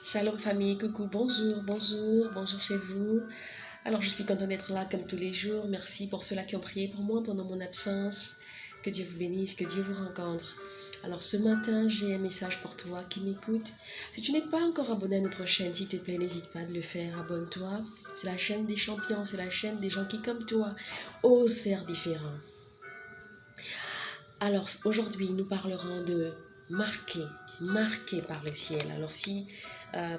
Shalom famille, coucou, bonjour chez vous. Alors je suis contente d'être là comme tous les jours. Merci pour ceux-là qui ont prié pour moi pendant mon absence. Que Dieu vous bénisse, que Dieu vous rencontre. Alors ce matin, j'ai un message pour toi qui m'écoute. Si tu n'es pas encore abonné à notre chaîne, s'il te plaît, n'hésite pas de le faire. Abonne-toi. C'est la chaîne des champions, c'est la chaîne des gens qui, comme toi, osent faire différent. Alors aujourd'hui, nous parlerons de marqué par le ciel. Alors si,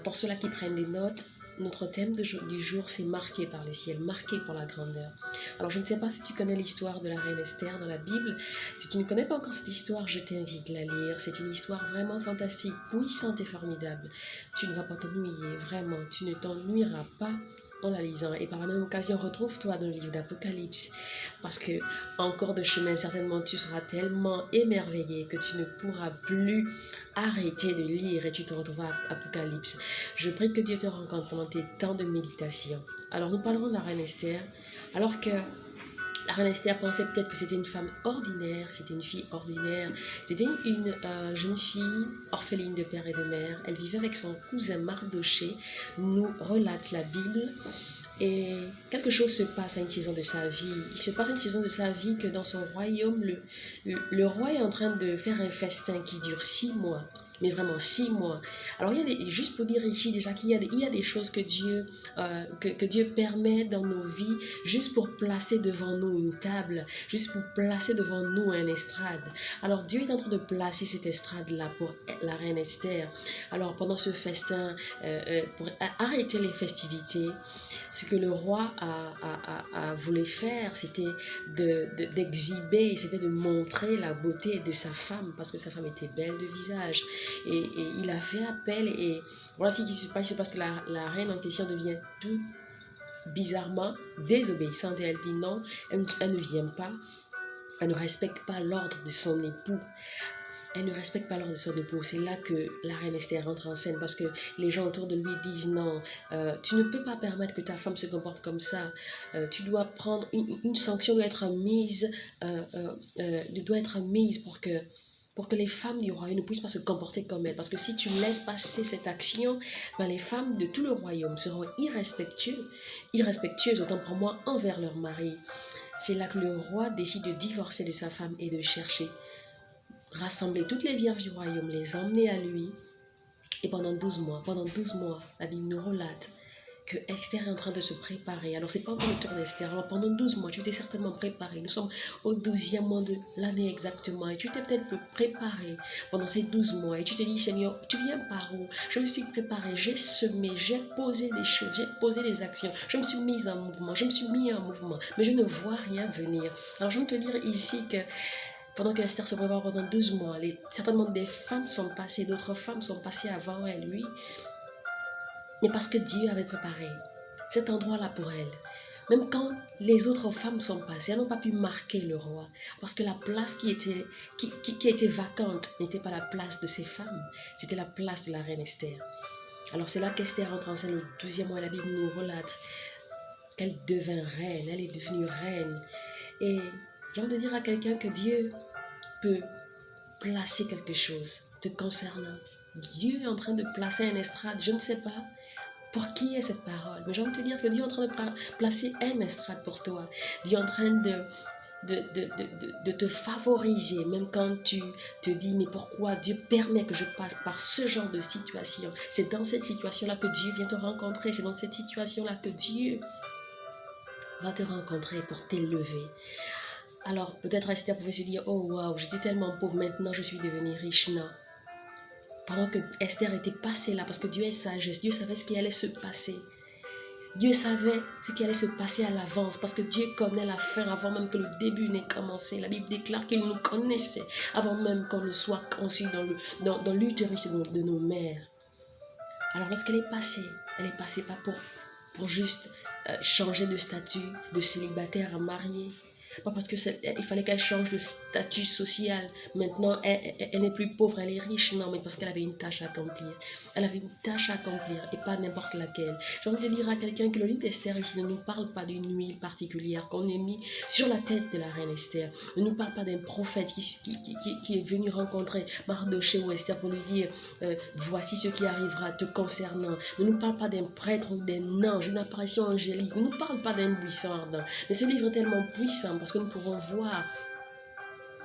pour ceux-là qui prennent des notes, notre thème du jour, c'est marqué par le ciel, marqué par la grandeur. Alors je ne sais pas si tu connais l'histoire de la reine Esther dans la Bible. Si tu ne connais pas encore cette histoire, je t'invite à la lire. C'est une histoire vraiment fantastique, puissante et formidable. Tu ne vas pas t'ennuyer, vraiment, tu ne t'ennuieras pas en la lisant. Et par la même occasion, retrouve-toi dans le livre d'Apocalypse. Parce que, en cours de chemin, certainement, tu seras tellement émerveillé que tu ne pourras plus arrêter de lire et tu te retrouveras à Apocalypse. Je prie que Dieu te rencontre pendant tes temps de méditation. Alors, nous parlerons de la reine Esther. Alors que la reine Esther pensait peut-être que c'était une femme ordinaire, c'était une fille ordinaire, c'était une jeune fille orpheline de père et de mère. Elle vivait avec son cousin Mardoché, nous relate la Bible. Et quelque chose se passe à une saison de sa vie. Il se passe à une saison de sa vie que dans son royaume, le roi est en train de faire un festin qui dure 6 mois. Mais vraiment 6 mois. Alors, juste pour dire ici déjà il y a des choses que Dieu permet dans nos vies, juste pour placer devant nous une table, juste pour placer devant nous un estrade. Alors, Dieu est en train de placer cette estrade-là pour la reine Esther. Alors, pendant ce festin, pour arrêter les festivités, ce que le roi a voulu faire, c'était d'exhiber, c'était de montrer la beauté de sa femme, parce que sa femme était belle de visage. Et il a fait appel, et voilà ce qui se passe. Il se passe que la reine en question devient tout bizarrement désobéissante, et elle dit non, elle ne vient pas, elle ne respecte pas l'ordre de son époux. Elle ne respecte pas l'ordre de son époux. C'est là que la reine Esther rentre en scène, parce que les gens autour de lui disent non, tu ne peux pas permettre que ta femme se comporte comme ça. Tu dois prendre une sanction, doit être mise, doit être mise pour que les femmes du royaume ne puissent pas se comporter comme elle. Parce que si tu laisses passer cette action, ben les femmes de tout le royaume seront irrespectueuses, autant pour moi, envers leur mari. C'est là que le roi décide de divorcer de sa femme et de chercher rassembler toutes les vierges du royaume, les emmener à lui. Et pendant 12 mois, la Bible nous relate que Esther est en train de se préparer. Alors, c'est pas encore le tour d'Esther. Alors, pendant 12 mois, tu t'es certainement préparé. Nous sommes au 12e mois de l'année exactement. Et tu t'es peut-être préparé pendant ces 12 mois. Et tu te dis, Seigneur, tu viens par où? Je me suis préparé, j'ai semé, j'ai posé des choses, j'ai posé des actions. Je me suis mise en mouvement, je me suis mis en mouvement. Mais je ne vois rien venir. Alors, je veux te dire ici que pendant qu'Esther se prépare pendant 12 mois, certainement des femmes sont passées, d'autres femmes sont passées avant elle, oui. Mais parce que Dieu avait préparé cet endroit-là pour elle. Même quand les autres femmes sont passées, elles n'ont pas pu marquer le roi. Parce que la place qui était vacante n'était pas la place de ces femmes. C'était la place de la reine Esther. Alors c'est là qu'Esther entre en scène le 12e mois. La Bible nous relate qu'elle devint reine. Elle est devenue reine. Et j'ai envie de dire à quelqu'un que Dieu peut placer quelque chose te concernant. Dieu est en train de placer un estrade, je ne sais pas pour qui est cette parole, mais j'ai envie de te dire que Dieu est en train de placer un estrade pour toi. Dieu est en train de te favoriser, même quand tu te dis mais pourquoi Dieu permet que je passe par ce genre de situation. C'est dans cette situation-là que Dieu vient te rencontrer, c'est dans cette situation-là que Dieu va te rencontrer pour t'élever. Alors peut-être Esther pouvait se dire, oh waouh, j'étais tellement pauvre, maintenant je suis devenue riche. Non. Pendant que Esther était passée là, parce que Dieu est sagesse, Dieu savait ce qui allait se passer. Dieu savait ce qui allait se passer à l'avance, parce que Dieu connaît la fin avant même que le début n'ait commencé. La Bible déclare qu'il nous connaissait avant même qu'on ne soit conçu dans l'utérus de nos mères. Alors lorsqu'elle est passée pas pour juste changer de statut de célibataire à mariée. Pas parce il fallait qu'elle change de statut social. Maintenant, elle n'est plus pauvre, elle est riche. Non, mais parce qu'elle avait une tâche à accomplir. Elle avait une tâche à accomplir et pas n'importe laquelle. J'ai envie de dire à quelqu'un que le livre d'Esther ici ne nous parle pas d'une huile particulière qu'on ait mis sur la tête de la reine Esther. Ne nous parle pas d'un prophète qui est venu rencontrer Mardoché ou Esther pour lui dire voici ce qui arrivera te concernant. Ne nous parle pas d'un prêtre ou d'un ange, d'une apparition angélique. Ne nous parle pas d'un buisson ardent. Mais ce livre est tellement puissant parce que nous pouvons voir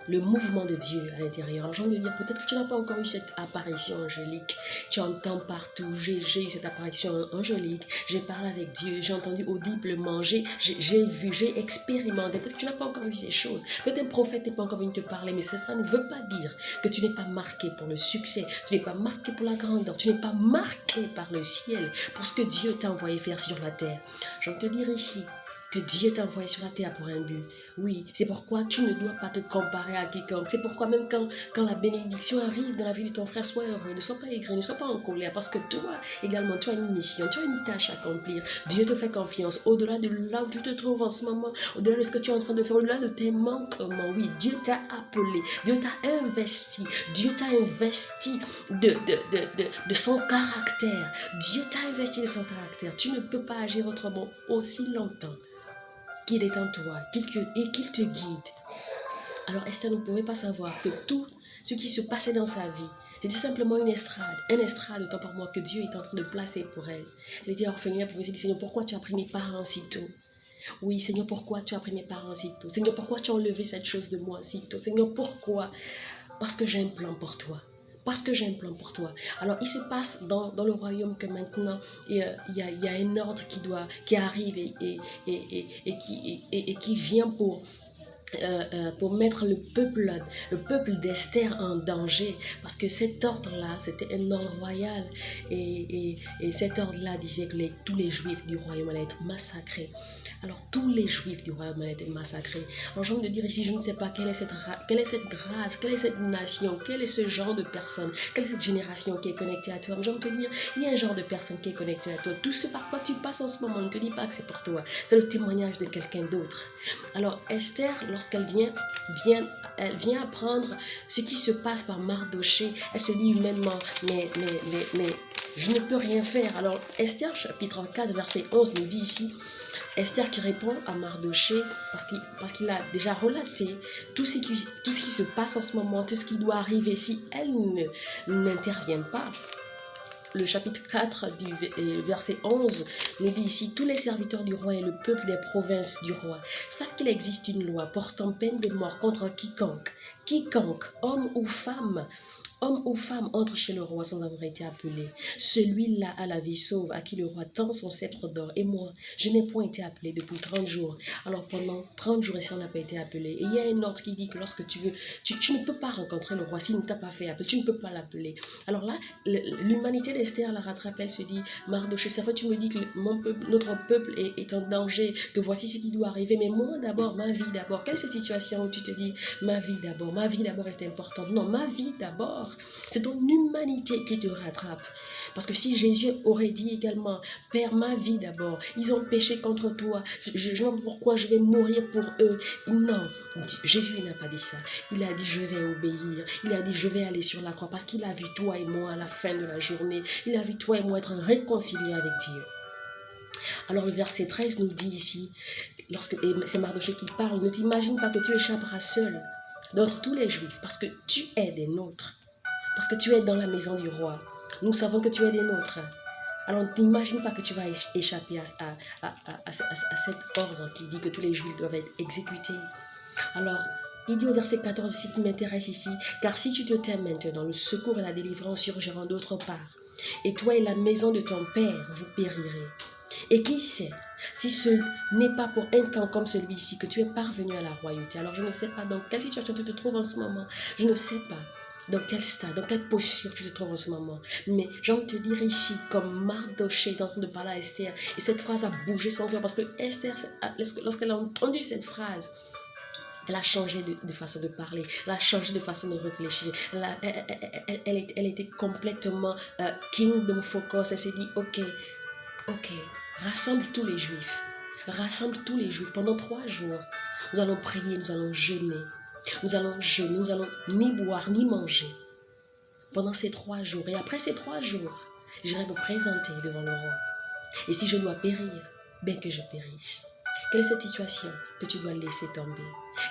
le mouvement de Dieu à l'intérieur. Alors, j'ai envie de dire, peut-être que tu n'as pas encore eu cette apparition angélique. Tu entends partout, j'ai eu cette apparition angélique, j'ai parlé avec Dieu, j'ai entendu audiblement, j'ai vu, j'ai expérimenté. Peut-être que tu n'as pas encore vu ces choses. Peut-être un prophète n'est pas encore venu te parler, mais ça ne veut pas dire que tu n'es pas marqué pour le succès, tu n'es pas marqué pour la grandeur, tu n'es pas marqué par le ciel, pour ce que Dieu t'a envoyé faire sur la terre. Je vais te dire ici, que Dieu t'a envoyé sur la terre pour un but. Oui, c'est pourquoi tu ne dois pas te comparer à quiconque. C'est pourquoi même quand la bénédiction arrive dans la vie de ton frère, sois heureux, ne sois pas aigri, ne sois pas en colère, parce que toi également, tu as une mission, tu as une tâche à accomplir. Dieu te fait confiance, au-delà de là où tu te trouves en ce moment, au-delà de ce que tu es en train de faire, au-delà de tes manquements. Oui, Dieu t'a appelé, Dieu t'a investi, Dieu t'a investi de son caractère. Dieu t'a investi de son caractère. Tu ne peux pas agir autrement aussi longtemps qu'il est en toi et qu'il te guide. Alors Esther ne pouvait pas savoir que tout ce qui se passait dans sa vie, c'était simplement une estrade autant pour moi que Dieu est en train de placer pour elle. Elle était orpheline, elle pouvait se dire, Seigneur, pourquoi tu as pris mes parents si tôt? Oui, Seigneur, pourquoi tu as pris mes parents si tôt? Seigneur, pourquoi tu as enlevé cette chose de moi si tôt? Seigneur, pourquoi? Parce que j'ai un plan pour toi. Parce que j'ai un plan pour toi. Alors, il se passe dans le royaume que maintenant, il y a un ordre qui arrive et qui vient pour mettre le peuple d'Esther en danger. Parce que cet ordre-là, c'était un ordre royal. Et cet ordre-là disait que tous les Juifs du royaume allaient être massacrés. Alors, tous les Juifs du royaume allaient être massacrés. Alors, j'ai envie de dire ici, je ne sais pas quelle est cette race, quelle est cette nation, quel est ce genre de personne, quelle est cette génération qui est connectée à toi. Mais j'ai envie de te dire, il y a un genre de personne qui est connectée à toi. Tout ce par quoi tu passes en ce moment, ne te dis pas que c'est pour toi. C'est le témoignage de quelqu'un d'autre. Alors, Esther, lorsqu'elle elle vient apprendre ce qui se passe par Mardoché, elle se dit humainement, mais je ne peux rien faire. Alors, Esther, chapitre 4, verset 11, nous dit ici, Esther qui répond à Mardoché parce qu'il a déjà relaté tout ce qui se passe en ce moment, tout ce qui doit arriver si elle n'intervient pas. Le chapitre 4 du verset 11 nous dit ici, tous les serviteurs du roi et le peuple des provinces du roi savent qu'il existe une loi portant peine de mort contre quiconque, homme ou femme entre chez le roi sans avoir été appelé. Celui-là a la vie sauve à qui le roi tend son sceptre d'or. Et moi, je n'ai point été appelé depuis 30 jours. Alors pendant 30 jours, ici, on n'a pas été appelé. Et il y a un ordre qui dit que lorsque tu veux, tu ne peux pas rencontrer le roi s'il ne t'a pas fait appeler. Tu ne peux pas l'appeler. Alors là, l'humanité d'Esther la rattrape. Elle se dit, Mardoché, ça fait tu me dis que notre peuple est en danger, que voici ce qui doit arriver. Mais moi d'abord, ma vie d'abord. Quelle est cette situation où tu te dis, ma vie d'abord est importante? Non, ma vie d'abord. C'est ton humanité qui te rattrape. Parce que si Jésus aurait dit également, Père, ma vie d'abord, ils ont péché contre toi, je ne sais pas pourquoi je vais mourir pour eux. Non, Jésus n'a pas dit ça. Il a dit, je vais obéir. Il a dit, je vais aller sur la croix parce qu'il a vu toi et moi à la fin de la journée. Il a vu toi et moi être réconciliés avec Dieu. Alors le verset 13 nous dit ici, et c'est Mardoché qui parle, ne t'imagine pas que tu échapperas seul d'entre tous les Juifs parce que tu es des nôtres. Parce que tu es dans la maison du roi. Nous savons que tu es des nôtres. Alors n'imagine pas que tu vas échapper à cet ordre qui dit que tous les Juifs doivent être exécutés. Alors, il dit au verset 14 ici qui m'intéresse ici, car si tu te tais maintenant, le secours et la délivrance surgiront d'autre part. Et toi et la maison de ton père, vous périrez. Et qui sait, si ce n'est pas pour un temps comme celui-ci que tu es parvenu à la royauté. Alors je ne sais pas dans quelle situation tu te trouves en ce moment. Je ne sais pas dans quel stade, dans quelle posture tu te trouves en ce moment. Mais j'ai envie de te dire ici, comme Mardoché est en train de parler à Esther, et cette phrase a bougé son cœur, parce que Esther, lorsqu'elle a entendu cette phrase, elle a changé de façon de parler, elle a changé de façon de réfléchir, elle était complètement kingdom focus. Elle s'est dit, ok, rassemble tous les Juifs. Rassemble tous les jours, pendant 3 jours. Nous allons prier, nous allons jeûner. Nous allons jeûner, nous allons ni boire, ni manger. Pendant ces 3 jours. Et après ces 3 jours, j'irai me présenter devant le roi. Et si je dois périr, bien que je périsse. Quelle est cette situation que tu dois laisser tomber?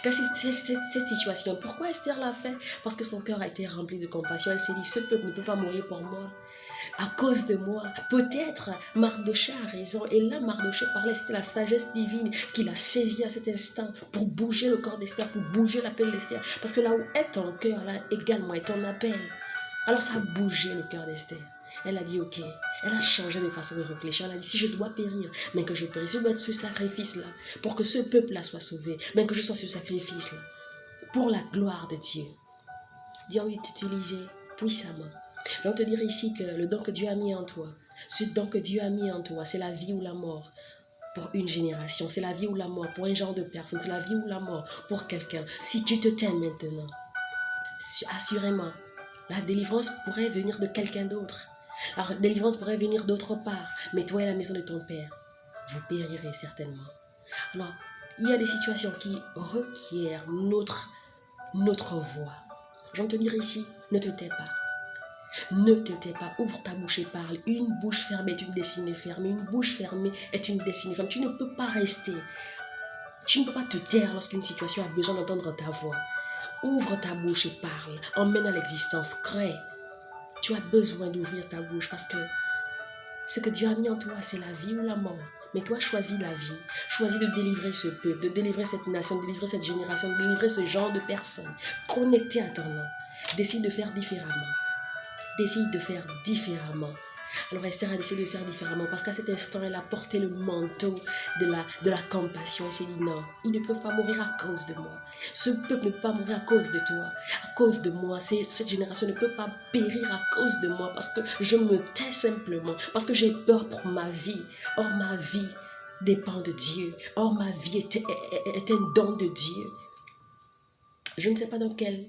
Quelle est cette situation? Pourquoi Esther l'a fait? Parce que son cœur a été rempli de compassion. Elle s'est dit, ce peuple ne peut pas mourir pour moi, à cause de moi. Peut-être Mardochée a raison. Et là, Mardochée parlait, c'était la sagesse divine qui l'a saisi à cet instant pour bouger le corps d'Esther, pour bouger l'appel d'Esther. Parce que là où est ton cœur, là également est ton appel. Alors ça a bougé le cœur d'Esther. Elle a dit ok, elle a changé de façon de réfléchir. Elle a dit si je dois périr, mais que je périsse, je dois être ce sacrifice-là pour que ce peuple-là soit sauvé, mais que je sois ce sacrifice-là pour la gloire de Dieu. Dieu a envie de t'utiliser puissamment. Donc te dire ici que le don que Dieu a mis en toi, ce don que Dieu a mis en toi, c'est la vie ou la mort pour une génération, c'est la vie ou la mort pour un genre de personne, c'est la vie ou la mort pour quelqu'un. Si tu te tais maintenant, assurément, la délivrance pourrait venir de quelqu'un d'autre. La délivrance pourrait venir d'autre part. Mais toi et la maison de ton père, vous périrez certainement. Alors, il y a des situations qui requièrent notre voix. Je vais te dire ici, ne te tais pas. Ne te tais pas, ouvre ta bouche et parle. Une bouche fermée est une destinée fermée. Une bouche fermée est une destinée fermée. Tu ne peux pas rester. Tu ne peux pas te taire lorsqu'une situation a besoin d'entendre ta voix. Ouvre ta bouche et parle. Emmène à l'existence. Crée. Tu as besoin d'ouvrir ta bouche parce que ce que Dieu a mis en toi, c'est la vie ou la mort. Mais toi, choisis la vie. Choisis de délivrer ce peuple, de délivrer cette nation, de délivrer cette génération, de délivrer ce genre de personnes. Connectées à ton nom. Décide de faire différemment. Décide de faire différemment. Alors Esther a décidé de faire différemment parce qu'à cet instant, elle a porté le manteau de la compassion. Elle s'est dit non, ils ne peuvent pas mourir à cause de moi. Ce peuple ne peut pas mourir à cause de toi, à cause de moi. Cette génération ne peut pas périr à cause de moi parce que je me tais simplement, parce que j'ai peur pour ma vie. Or ma vie dépend de Dieu. Or ma vie est un don de Dieu. Je ne sais pas dans quelle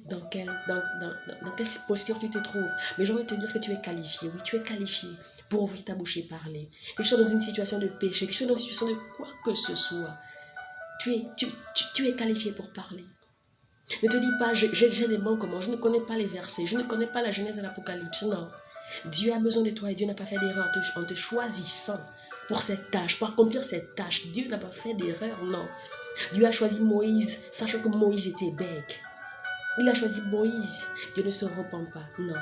posture tu te trouves, mais j'ai envie de te dire que tu es qualifié. Oui, tu es qualifié pour ouvrir ta bouche et parler. Que tu sois dans une situation de péché, que tu sois dans une situation de quoi que ce soit. Tu es qualifié pour parler. Ne te dis pas, j'ai des manquements, je ne connais pas les versets, je ne connais pas la Genèse et l'Apocalypse. Non. Dieu a besoin de toi et Dieu n'a pas fait d'erreur en te choisissant pour cette tâche, pour accomplir cette tâche. Dieu n'a pas fait d'erreur, non. Dieu a choisi Moïse, sachant que Moïse était bègue. Il a choisi Moïse. Dieu ne se repent pas, non.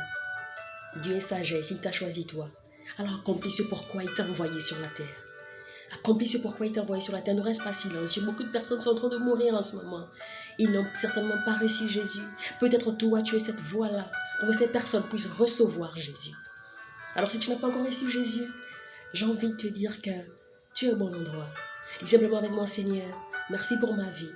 Dieu est sagesse, il t'a choisi toi. Alors accomplis ce pourquoi il t'a envoyé sur la terre. Accomplis ce pourquoi il t'a envoyé sur la terre. Ne reste pas silencieux. Beaucoup de personnes sont en train de mourir en ce moment. Ils n'ont certainement pas reçu Jésus. Peut-être toi, tu es cette voie-là pour que ces personnes puissent recevoir Jésus. Alors si tu n'as pas encore reçu Jésus, j'ai envie de te dire que tu es au bon endroit. Dis simplement avec moi, Seigneur, merci pour ma vie.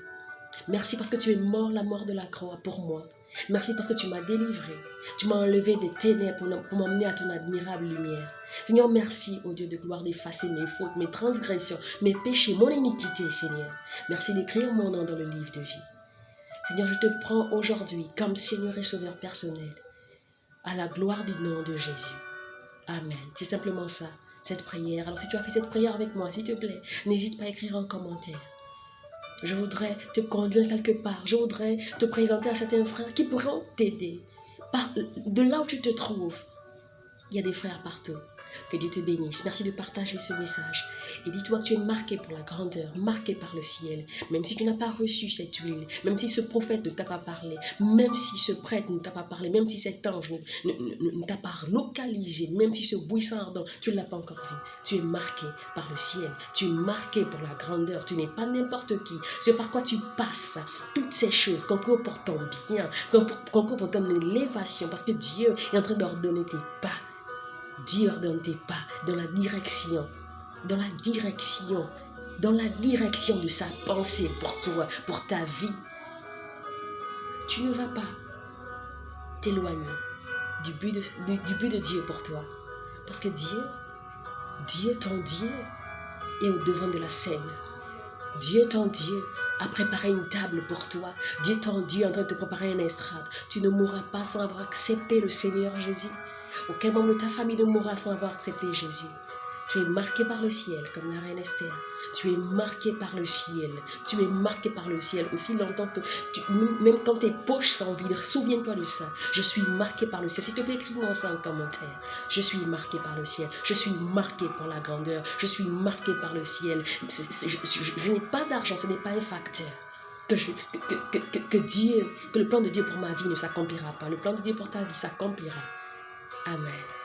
Merci parce que tu es mort la mort de la croix pour moi. Merci parce que tu m'as délivré. Tu m'as enlevé des ténèbres pour m'emmener à ton admirable lumière. Seigneur, merci, ô Dieu de gloire, d'effacer mes fautes, mes transgressions, mes péchés, mon iniquité, Seigneur. Merci d'écrire mon nom dans le livre de vie. Seigneur, je te prends aujourd'hui comme Seigneur et Sauveur personnel, à la gloire du nom de Jésus. Amen. C'est simplement ça, cette prière. Alors si tu as fait cette prière avec moi, s'il te plaît, n'hésite pas à écrire un commentaire. Je voudrais te conduire quelque part. Je voudrais te présenter à certains frères qui pourront t'aider. De là où tu te trouves, il y a des frères partout. Que Dieu te bénisse. Merci de partager ce message. Et dis-toi que tu es marqué pour la grandeur, marqué par le ciel. Même si tu n'as pas reçu cette huile, même si ce prophète ne t'a pas parlé, même si ce prêtre ne t'a pas parlé, même si cet ange ne t'a pas localisé, même si ce buisson ardent, tu ne l'as pas encore vu. Tu es marqué par le ciel. Tu es marqué pour la grandeur. Tu n'es pas n'importe qui. Ce par quoi tu passes, toutes ces choses concourent pour ton bien, concourent pour ton élévation, parce que Dieu est en train d'ordonner tes pas. Dieu ordonne tes pas dans la direction de sa pensée pour toi, pour ta vie. Tu ne vas pas t'éloigner du but de Dieu pour toi. Parce que Dieu ton Dieu est au devant de la scène. Dieu ton Dieu a préparé une table pour toi. Dieu ton Dieu est en train de te préparer un estrade. Tu ne mourras pas sans avoir accepté le Seigneur Jésus. Aucun membre de ta famille ne mourra sans avoir accepté Jésus. Tu es marqué par le ciel, comme la reine Esther. Tu es marqué par le ciel. Tu es marqué par le ciel aussi longtemps que, même quand tes poches sont vides, souviens-toi de ça. Je suis marqué par le ciel. S'il te plaît, écris-moi ça en commentaire. Je suis marqué par le ciel. Je suis marqué par la grandeur. Je suis marqué par le ciel. Je n'ai pas d'argent, ce n'est pas un facteur. Que le plan de Dieu pour ma vie ne s'accomplira pas. Le plan de Dieu pour ta vie s'accomplira. Amen.